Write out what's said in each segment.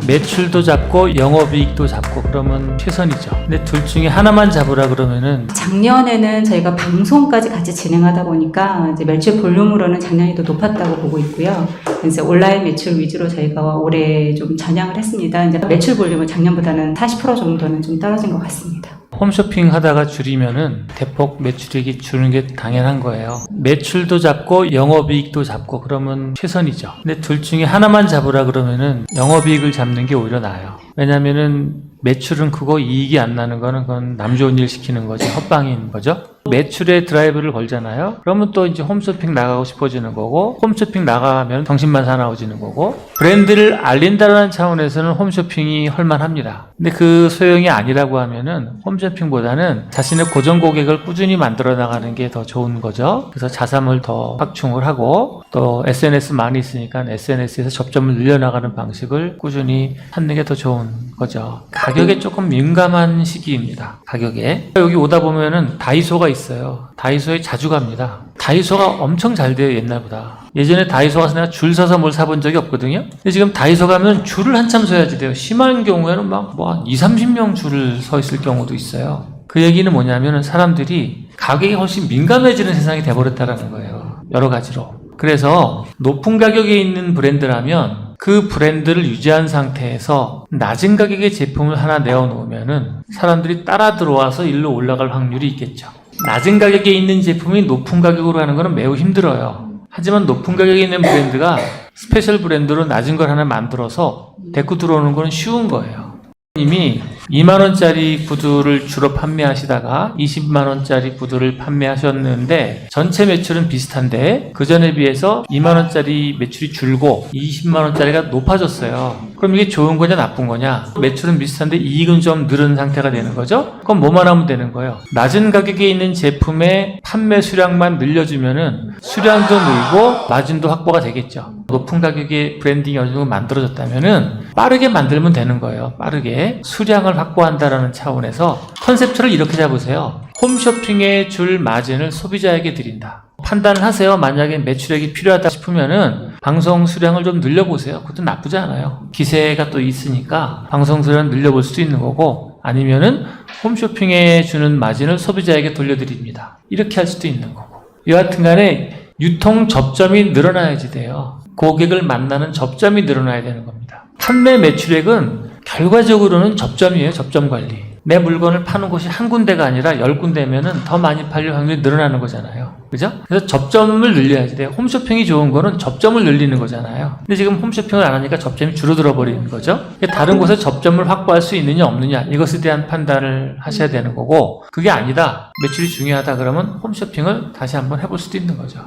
매출도 잡고 영업이익도 잡고 그러면 최선이죠. 근데 둘 중에 하나만 잡으라 그러면은 작년에는 저희가 방송까지 같이 진행하다 보니까 이제 매출 볼륨으로는 작년이 더 높았다고 보고 있고요. 그래서 온라인 매출 위주로 저희가 올해 좀 전향을 했습니다. 이제 매출 볼륨은 작년보다는 40% 정도는 좀 떨어진 것 같습니다. 홈쇼핑 하다가 줄이면은 대폭 매출이익이 주는 게 당연한 거예요. 매출도 잡고 영업이익도 잡고 그러면 최선이죠. 근데 둘 중에 하나만 잡으라 그러면은 영업이익을 잡는 게 오히려 나아요. 왜냐면은 매출은 크고 이익이 안 나는 거는 그건 남 좋은 일 시키는 거지 헛방인 거죠. 매출에 드라이브를 걸잖아요. 그러면 또 이제 홈쇼핑 나가고 싶어지는 거고, 홈쇼핑 나가면 정신만 사나워지는 거고, 브랜드를 알린다는 차원에서는 홈쇼핑이 헐만합니다. 근데 그 소용이 아니라고 하면은 홈쇼핑보다는 자신의 고정 고객을 꾸준히 만들어 나가는 게 더 좋은 거죠. 그래서 자사몰 더 확충을 하고, 또 SNS 많이 있으니까 SNS에서 접점을 늘려나가는 방식을 꾸준히 찾는 게 더 좋은 거죠. 가격에 조금 민감한 시기입니다. 가격에. 여기 오다 보면은 다이소가 있어요. 다이소에 자주 갑니다. 다이소가 엄청 잘 돼요, 옛날보다. 예전에 다이소 가서 내가 줄 서서 뭘 사본 적이 없거든요. 근데 지금 다이소 가면 줄을 한참 서야지 돼요. 심한 경우에는 막 한 20-30명 줄을 서 있을 경우도 있어요. 그 얘기는 뭐냐면은 사람들이 가격에 훨씬 민감해지는 세상이 돼버렸다라는 거예요. 여러 가지로. 그래서 높은 가격에 있는 브랜드라면 그 브랜드를 유지한 상태에서 낮은 가격의 제품을 하나 내어놓으면은 사람들이 따라 들어와서 일로 올라갈 확률이 있겠죠. 낮은 가격에 있는 제품이 높은 가격으로 하는 것은 매우 힘들어요. 하지만 높은 가격에 있는 브랜드가 스페셜 브랜드로 낮은 걸 하나 만들어서 데리고 들어오는 건 쉬운 거예요. 이미 2만원짜리 구두를 주로 판매하시다가 20만원짜리 구두를 판매하셨는데 전체 매출은 비슷한데 그 전에 비해서 2만원짜리 매출이 줄고 20만원짜리가 높아졌어요. 그럼 이게 좋은 거냐 나쁜 거냐? 매출은 비슷한데 이익은 좀 늘은 상태가 되는 거죠? 그럼 뭐만 하면 되는 거예요? 낮은 가격에 있는 제품의 판매 수량만 늘려주면은 수량도 늘고 마진도 확보가 되겠죠. 높은 가격의 브랜딩이 어느 정도 만들어졌다면은 빠르게 만들면 되는 거예요. 빠르게 수량을 확보한다라는 차원에서 컨셉트를 이렇게 잡으세요. 홈쇼핑에 줄 마진을 소비자에게 드린다. 판단을 하세요. 만약에 매출액이 필요하다 싶으면은 방송 수량을 좀 늘려보세요. 그것도 나쁘지 않아요. 기세가 또 있으니까 방송 수량을 늘려볼 수도 있는 거고, 아니면은 홈쇼핑에 주는 마진을 소비자에게 돌려드립니다. 이렇게 할 수도 있는 거고. 여하튼 간에 유통 접점이 늘어나야지 돼요. 고객을 만나는 접점이 늘어나야 되는 겁니다. 판매 매출액은 결과적으로는 접점이에요. 접점 관리. 내 물건을 파는 곳이 한 군데가 아니라 10군데면은 더 많이 팔릴 확률이 늘어나는 거잖아요. 그죠? 그래서 접점을 늘려야지 돼요. 홈쇼핑이 좋은 거는 접점을 늘리는 거잖아요. 근데 지금 홈쇼핑을 안 하니까 접점이 줄어들어 버리는 거죠. 다른 곳에 접점을 확보할 수 있느냐 없느냐 이것에 대한 판단을 하셔야 되는 거고, 그게 아니다. 매출이 중요하다 그러면 홈쇼핑을 다시 한번 해볼 수도 있는 거죠.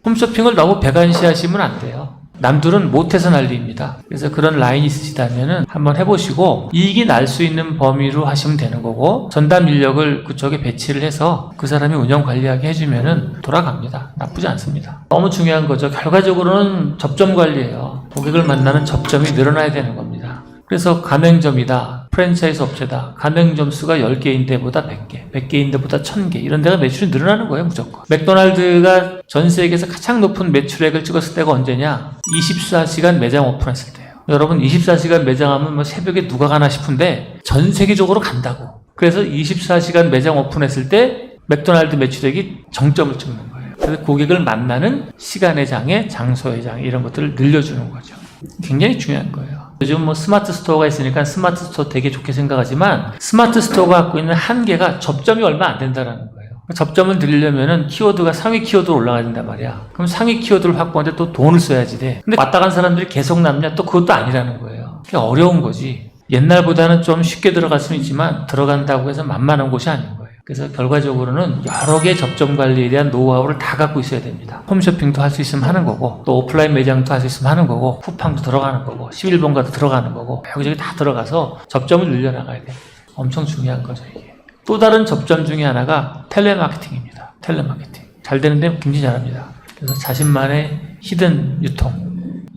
홈쇼핑을 너무 배관시하시면 안 돼요. 남들은 못해서 난리입니다. 그래서 그런 라인이 있으시다면은 한번 해보시고 이익이 날 수 있는 범위로 하시면 되는 거고, 전담 인력을 그쪽에 배치를 해서 그 사람이 운영 관리하게 해주면은 돌아갑니다. 나쁘지 않습니다. 너무 중요한 거죠. 결과적으로는 접점 관리예요. 고객을 만나는 접점이 늘어나야 되는 겁니다. 그래서 가맹점이다, 프랜차이즈 업체다, 가맹점 수가 10개인 데보다 100개, 100개인 데보다 1000개, 이런 데가 매출이 늘어나는 거예요, 무조건. 맥도날드가 전 세계에서 가장 높은 매출액을 찍었을 때가 언제냐? 24시간 매장 오픈했을 때예요. 여러분, 24시간 매장하면 뭐 새벽에 누가 가나 싶은데 전 세계적으로 간다고. 그래서 24시간 매장 오픈했을 때 맥도날드 매출액이 정점을 찍는 거예요. 그래서 고객을 만나는 시간의 장애, 장소의 장애, 이런 것들을 늘려주는 거죠. 굉장히 중요한 거예요. 요즘 뭐 스마트 스토어가 있으니까 스마트 스토어 되게 좋게 생각하지만 스마트 스토어가 갖고 있는 한계가 접점이 얼마 안 된다는 거예요. 접점을 늘리려면은 키워드가 상위 키워드로 올라가야 된단 말이야. 그럼 상위 키워드를 확보하는데 또 돈을 써야지 돼. 근데 왔다 간 사람들이 계속 남냐? 또 그것도 아니라는 거예요. 그게 어려운 거지. 옛날보다는 좀 쉽게 들어갈 수는 있지만 들어간다고 해서 만만한 곳이 아닌 거예요. 그래서 결과적으로는 여러 개 접점 관리에 대한 노하우를 다 갖고 있어야 됩니다. 홈쇼핑도 할 수 있으면 하는 거고, 또 오프라인 매장도 할 수 있으면 하는 거고, 쿠팡도 들어가는 거고, 11번가도 들어가는 거고, 여기저기 다 들어가서 접점을 늘려나가야 돼요. 엄청 중요한 거죠, 이게. 또 다른 접점 중에 하나가 텔레마케팅입니다. 텔레마케팅. 잘 되는데 굉장히 잘합니다. 그래서 자신만의 히든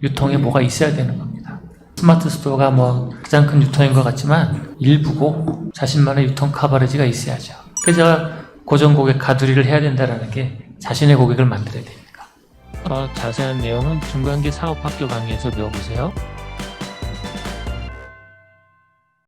유통에 뭐가 있어야 되는 겁니다. 스마트 스토어가 뭐 가장 큰 유통인 것 같지만 일부고 자신만의 유통 커버리지가 있어야죠. 그래서 제가 고정 고객 가두리를 해야 된다는 게 자신의 고객을 만들어야 되니까. 자세한 내용은 중간계 사업학교 강의에서 배워보세요.